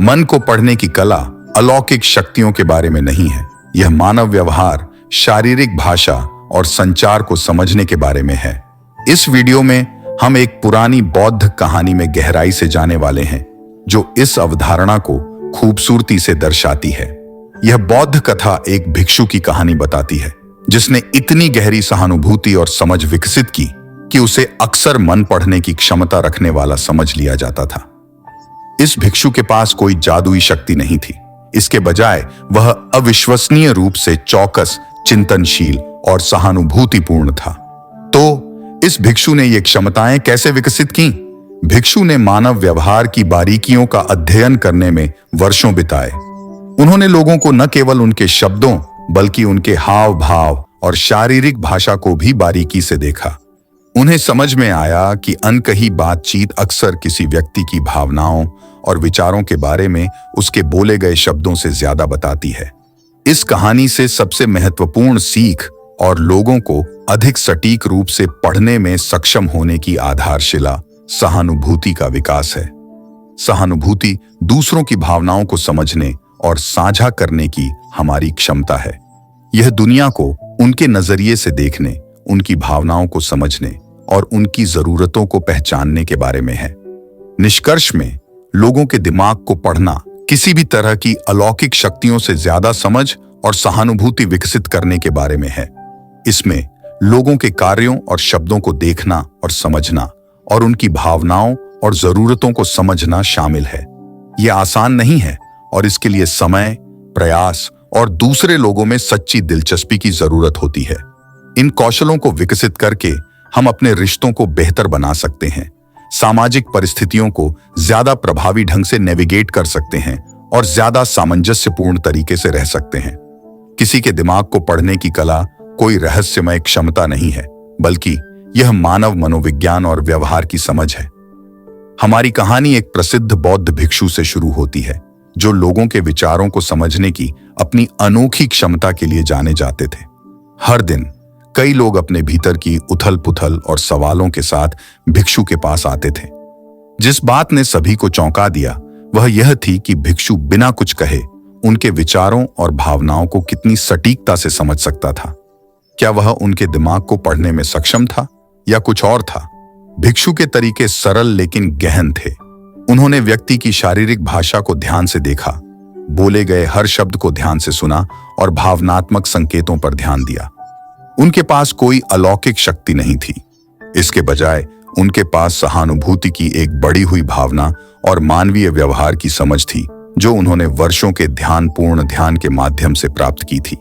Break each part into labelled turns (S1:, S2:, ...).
S1: मन को पढ़ने की कला अलौकिक शक्तियों के बारे में नहीं है। यह मानव व्यवहार, शारीरिक भाषा और संचार को समझने के बारे में है। इस वीडियो में हम एक पुरानी बौद्ध कहानी में गहराई से जाने वाले हैं, जो इस अवधारणा को खूबसूरती से दर्शाती है। यह बौद्ध कथा एक भिक्षु की कहानी बताती है, जिसने इतनी गहरी सहानुभूति और समझ विकसित की कि उसे अक्सर मन पढ़ने की क्षमता रखने वाला समझ लिया जाता था। इस भिक्षु के पास कोई जादुई शक्ति नहीं थी। इसके बजाय वह अविश्वसनीय रूप से चौकस, चिंतनशील और सहानुभूतिपूर्ण था। तो इस भिक्षु ने ये क्षमताएं कैसे विकसित की? भिक्षु ने मानव व्यवहार की बारीकियों का अध्ययन करने में वर्षों बिताए। उन्होंने लोगों को न केवल उनके शब्दों बल्कि उनके हाव भाव और शारीरिक भाषा को भी बारीकी से देखा। उन्हें समझ में आया कि अनकही बातचीत अक्सर किसी व्यक्ति की भावनाओं और विचारों के बारे में उसके बोले गए शब्दों से ज्यादा बताती है। इस कहानी से सबसे महत्वपूर्ण सीख और लोगों को अधिक सटीक रूप से पढ़ने में सक्षम होने की आधारशिला सहानुभूति का विकास है। सहानुभूति दूसरों की भावनाओं को समझने और साझा करने की हमारी क्षमता है। यह दुनिया को उनके नजरिए से देखने, उनकी भावनाओं को समझने और उनकी जरूरतों को पहचानने के बारे में है। निष्कर्ष में लोगों के दिमाग को पढ़ना किसी भी तरह की अलौकिक शक्तियों से ज्यादा समझ और सहानुभूति विकसित करने के बारे में है। इसमें लोगों के कार्यों और शब्दों को देखना और समझना और उनकी भावनाओं और जरूरतों को समझना शामिल है। यह आसान नहीं है और इसके लिए समय, प्रयास और दूसरे लोगों में सच्ची दिलचस्पी की जरूरत होती है। इन कौशलों को विकसित करके हम अपने रिश्तों को बेहतर बना सकते हैं, सामाजिक परिस्थितियों को ज्यादा प्रभावी ढंग से नेविगेट कर सकते हैं और ज्यादा सामंजस्यपूर्ण तरीके से रह सकते हैं। किसी के दिमाग को पढ़ने की कला कोई रहस्यमय क्षमता नहीं है, बल्कि यह मानव मनोविज्ञान और व्यवहार की समझ है। हमारी कहानी एक प्रसिद्ध बौद्ध भिक्षु से शुरू होती है, जो लोगों के विचारों को समझने की अपनी अनोखी क्षमता के लिए जाने जाते थे। हर दिन कई लोग अपने भीतर की उथल पुथल और सवालों के साथ भिक्षु के पास आते थे। जिस बात ने सभी को चौंका दिया वह यह थी कि भिक्षु बिना कुछ कहे उनके विचारों और भावनाओं को कितनी सटीकता से समझ सकता था। क्या वह उनके दिमाग को पढ़ने में सक्षम था या कुछ और था? भिक्षु के तरीके सरल लेकिन गहन थे। उन्होंने व्यक्ति की शारीरिक भाषा को ध्यान से देखा, बोले गए हर शब्द को ध्यान से सुना और भावनात्मक संकेतों पर ध्यान दिया। उनके पास कोई अलौकिक शक्ति नहीं थी। इसके बजाय उनके पास सहानुभूति की एक बढ़ी हुई भावना और मानवीय व्यवहार की समझ थी, जो उन्होंने वर्षों के ध्यानपूर्ण ध्यान के माध्यम से प्राप्त की थी।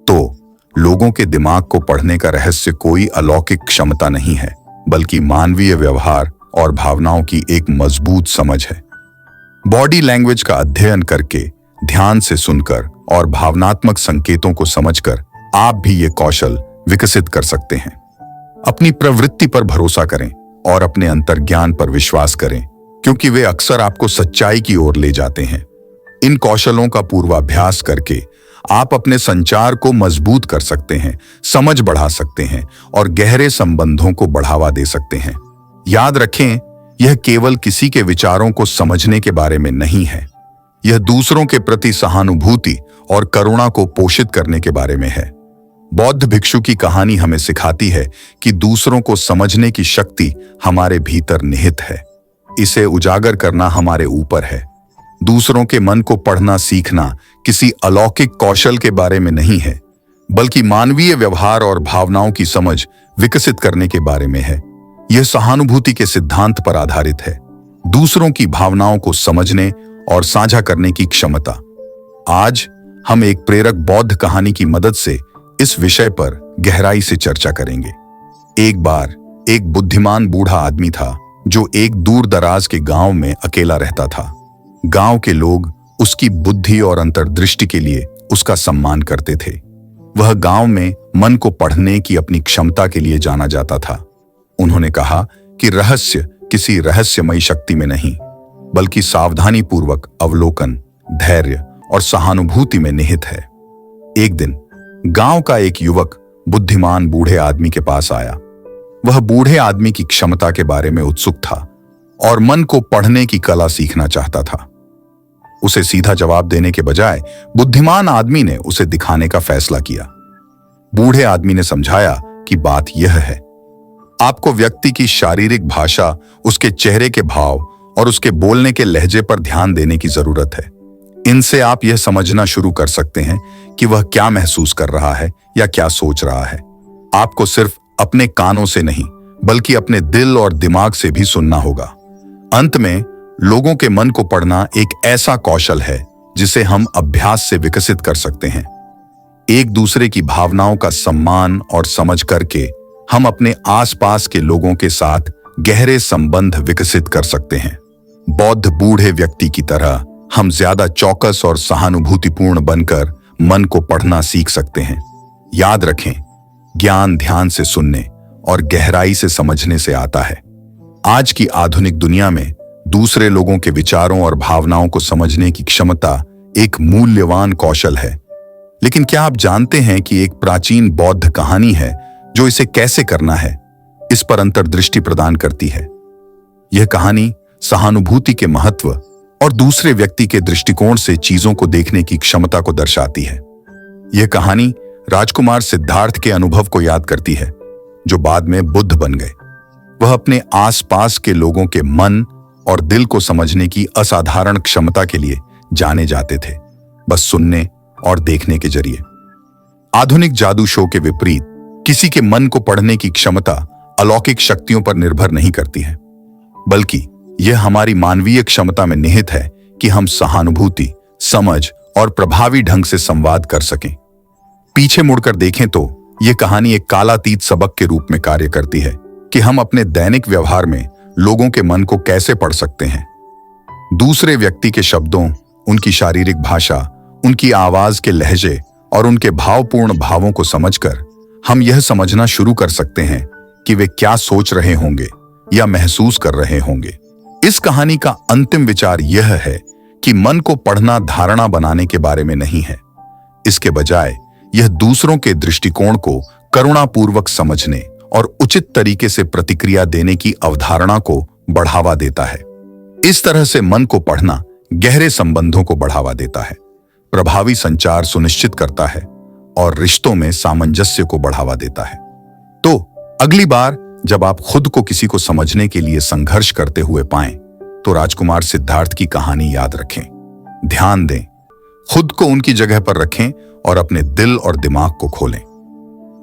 S1: तो लोगों के दिमाग को पढ़ने का रहस्य कोई अलौकिक क्षमता नहीं है, बल्कि मानवीय व्यवहार और भावनाओं की एक मजबूत समझ है। बॉडी लैंग्वेज का अध्ययन करके, ध्यान से सुनकर और भावनात्मक संकेतों को समझकर आप भी ये कौशल विकसित कर सकते हैं। अपनी प्रवृत्ति पर भरोसा करें और अपने अंतर्ज्ञान पर विश्वास करें, क्योंकि वे अक्सर आपको सच्चाई की ओर ले जाते हैं। इन कौशलों का पूर्वाभ्यास करके आप अपने संचार को मजबूत कर सकते हैं, समझ बढ़ा सकते हैं और गहरे संबंधों को बढ़ावा दे सकते हैं। याद रखें, यह केवल किसी के विचारों को समझने के बारे में नहीं है। यह दूसरों के प्रति सहानुभूति और करुणा को पोषित करने के बारे में है। बौद्ध भिक्षु की कहानी हमें सिखाती है कि दूसरों को समझने की शक्ति हमारे भीतर निहित है। इसे उजागर करना हमारे ऊपर है। दूसरों के मन को पढ़ना सीखना किसी अलौकिक कौशल के बारे में नहीं है, बल्कि मानवीय व्यवहार और भावनाओं की समझ विकसित करने के बारे में है। यह सहानुभूति के सिद्धांत पर आधारित है, दूसरों की भावनाओं को समझने और साझा करने की क्षमता। आज हम एक प्रेरक बौद्ध कहानी की मदद से इस विषय पर गहराई से चर्चा करेंगे। एक बार एक बुद्धिमान बूढ़ा आदमी था, जो एक दूर दराज के गांव में अकेला रहता था। गांव के लोग उसकी बुद्धि और अंतर्दृष्टि के लिए उसका सम्मान करते थे। वह गांव में मन को पढ़ने की अपनी क्षमता के लिए जाना जाता था। उन्होंने कहा कि रहस्य किसी रहस्यमयी शक्ति में नहीं, बल्कि सावधानी पूर्वक अवलोकन, धैर्य और सहानुभूति में निहित है। एक दिन गांव का एक युवक बुद्धिमान बूढ़े आदमी के पास आया। वह बूढ़े आदमी की क्षमता के बारे में उत्सुक था और मन को पढ़ने की कला सीखना चाहता था। उसे सीधा जवाब देने के बजाय बुद्धिमान आदमी ने उसे दिखाने का फैसला किया। बूढ़े आदमी ने समझाया कि बात यह है, आपको व्यक्ति की शारीरिक भाषा, उसके चेहरे के भाव और उसके बोलने के लहजे पर ध्यान देने की जरूरत है। इनसे आप यह समझना शुरू कर सकते हैं कि वह क्या महसूस कर रहा है या क्या सोच रहा है। आपको सिर्फ अपने कानों से नहीं बल्कि अपने दिल और दिमाग से भी सुनना होगा। अंत में लोगों के मन को पढ़ना एक ऐसा कौशल है जिसे हम अभ्यास से विकसित कर सकते हैं। एक दूसरे की भावनाओं का सम्मान और समझ करके हम अपने आसपास के लोगों के साथ गहरे संबंध विकसित कर सकते हैं। बौद्ध बूढ़े व्यक्ति की तरह हम ज्यादा चौकस और सहानुभूतिपूर्ण बनकर मन को पढ़ना सीख सकते हैं। याद रखें, ज्ञान ध्यान से सुनने और गहराई से समझने से आता है। आज की आधुनिक दुनिया में दूसरे लोगों के विचारों और भावनाओं को समझने की क्षमता एक मूल्यवान कौशल है। लेकिन क्या आप जानते हैं कि एक प्राचीन बौद्ध कहानी है जो इसे कैसे करना है, इस पर अंतर्दृष्टि प्रदान करती है। यह कहानी सहानुभूति के महत्व और दूसरे व्यक्ति के दृष्टिकोण से चीजों को देखने की क्षमता को दर्शाती है। यह कहानी राजकुमार सिद्धार्थ के अनुभव को याद करती है, जो बाद में बुद्ध बन गए। वह अपने आसपास के लोगों के मन और दिल को समझने की असाधारण क्षमता के लिए जाने जाते थे, बस सुनने और देखने के जरिए। आधुनिक जादू शो के विपरीत किसी के मन को पढ़ने की क्षमता अलौकिक शक्तियों पर निर्भर नहीं करती है, बल्कि यह हमारी मानवीय क्षमता में निहित है कि हम सहानुभूति, समझ और प्रभावी ढंग से संवाद कर सकें। पीछे मुड़कर देखें तो यह कहानी एक कालातीत सबक के रूप में कार्य करती है कि हम अपने दैनिक व्यवहार में लोगों के मन को कैसे पढ़ सकते हैं। दूसरे व्यक्ति के शब्दों, उनकी शारीरिक भाषा, उनकी आवाज के लहजे और उनके भावपूर्ण भावों को समझकर हम यह समझना शुरू कर सकते हैं कि वे क्या सोच रहे होंगे या महसूस कर रहे होंगे। इस कहानी का अंतिम विचार यह है कि मन को पढ़ना धारणा बनाने के बारे में नहीं है। इसके बजाय यह दूसरों के दृष्टिकोण को करुणापूर्वक समझने और उचित तरीके से प्रतिक्रिया देने की अवधारणा को बढ़ावा देता है। इस तरह से मन को पढ़ना गहरे संबंधों को बढ़ावा देता है, प्रभावी संचार सुनिश्चित करता है और रिश्तों में सामंजस्य को बढ़ावा देता है। तो अगली बार जब आप खुद को किसी को समझने के लिए संघर्ष करते हुए पाएं, तो राजकुमार सिद्धार्थ की कहानी याद रखें। ध्यान दें, खुद को उनकी जगह पर रखें और अपने दिल और दिमाग को खोलें।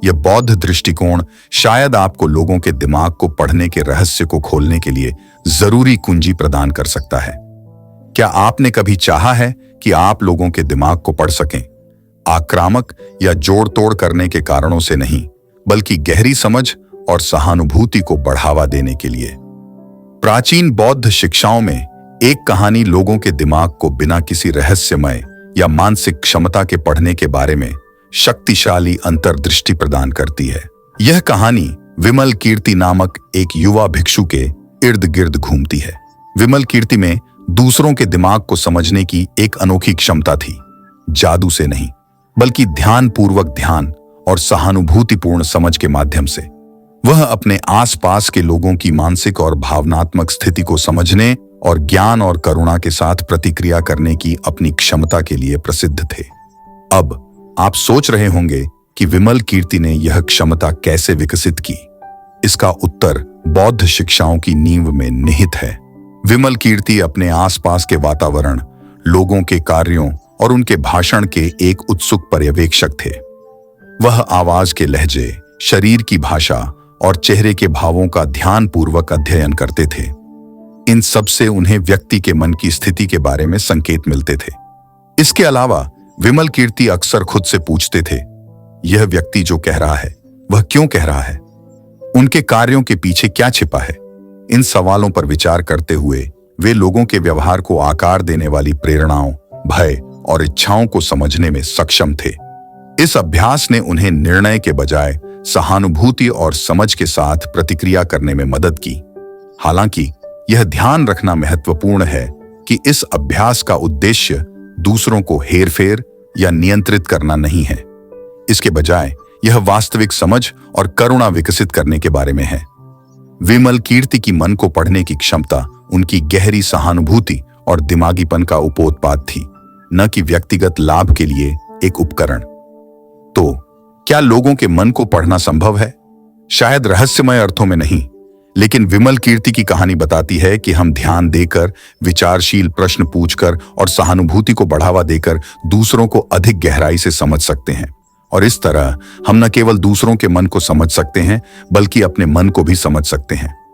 S1: यह बौद्ध दृष्टिकोण शायद आपको लोगों के दिमाग को पढ़ने के रहस्य को खोलने के लिए जरूरी कुंजी प्रदान कर सकता है। क्या आपने कभी चाहा है कि आप लोगों के दिमाग को पढ़ सकें? आक्रामक या जोड़ तोड़ करने के कारणों से नहीं, बल्कि गहरी समझ और सहानुभूति को बढ़ावा देने के लिए। प्राचीन बौद्ध शिक्षाओं में एक कहानी लोगों के दिमाग को बिना किसी रहस्यमय या मानसिक क्षमता के पढ़ने के बारे में शक्तिशाली अंतर्दृष्टि प्रदान करती है। यह कहानी विमल कीर्ति नामक एक युवा भिक्षु के इर्द गिर्द घूमती है। विमल कीर्ति में दूसरों के दिमाग को समझने की एक अनोखी क्षमता थी, जादू से नहीं बल्कि ध्यानपूर्वक ध्यान और सहानुभूतिपूर्ण समझ के माध्यम से। वह अपने आसपास के लोगों की मानसिक और भावनात्मक स्थिति को समझने और ज्ञान और करुणा के साथ प्रतिक्रिया करने की अपनी क्षमता के लिए प्रसिद्ध थे। अब आप सोच रहे होंगे कि विमल कीर्ति ने यह क्षमता कैसे विकसित की। इसका उत्तर बौद्ध शिक्षाओं की नींव में निहित है। विमल कीर्ति अपने आसपास के वातावरण, लोगों के कार्यों और उनके भाषण के एक उत्सुक पर्यवेक्षक थे। वह आवाज के लहजे, शरीर की भाषा और चेहरे के भावों का ध्यानपूर्वक अध्ययन करते थे। इन सब से उन्हें व्यक्ति के मन की स्थिति के बारे में संकेत मिलते थे। इसके अलावा विमल कीर्ति अक्सर खुद से पूछते थे, यह व्यक्ति जो कह रहा है वह क्यों कह रहा है? उनके कार्यों के पीछे क्या छिपा है? इन सवालों पर विचार करते हुए वे लोगों के व्यवहार को आकार देने वाली प्रेरणाओं, भय और इच्छाओं को समझने में सक्षम थे। इस अभ्यास ने उन्हें निर्णय के बजाय सहानुभूति और समझ के साथ प्रतिक्रिया करने में मदद की। हालांकि यह ध्यान रखना महत्वपूर्ण है कि इस अभ्यास का उद्देश्य दूसरों को हेरफेर या नियंत्रित करना नहीं है। इसके बजाय यह वास्तविक समझ और करुणा विकसित करने के बारे में है। विमल कीर्ति की मन को पढ़ने की क्षमता उनकी गहरी सहानुभूति और दिमागीपन का उपोत्पाद थी, न कि व्यक्तिगत लाभ के लिए एक उपकरण। तो क्या लोगों के मन को पढ़ना संभव है? शायद रहस्यमय अर्थों में नहीं, लेकिन विमल कीर्ति की कहानी बताती है कि हम ध्यान देकर, विचारशील प्रश्न पूछकर और सहानुभूति को बढ़ावा देकर दूसरों को अधिक गहराई से समझ सकते हैं। और इस तरह हम न केवल दूसरों के मन को समझ सकते हैं, बल्कि अपने मन को भी समझ सकते हैं।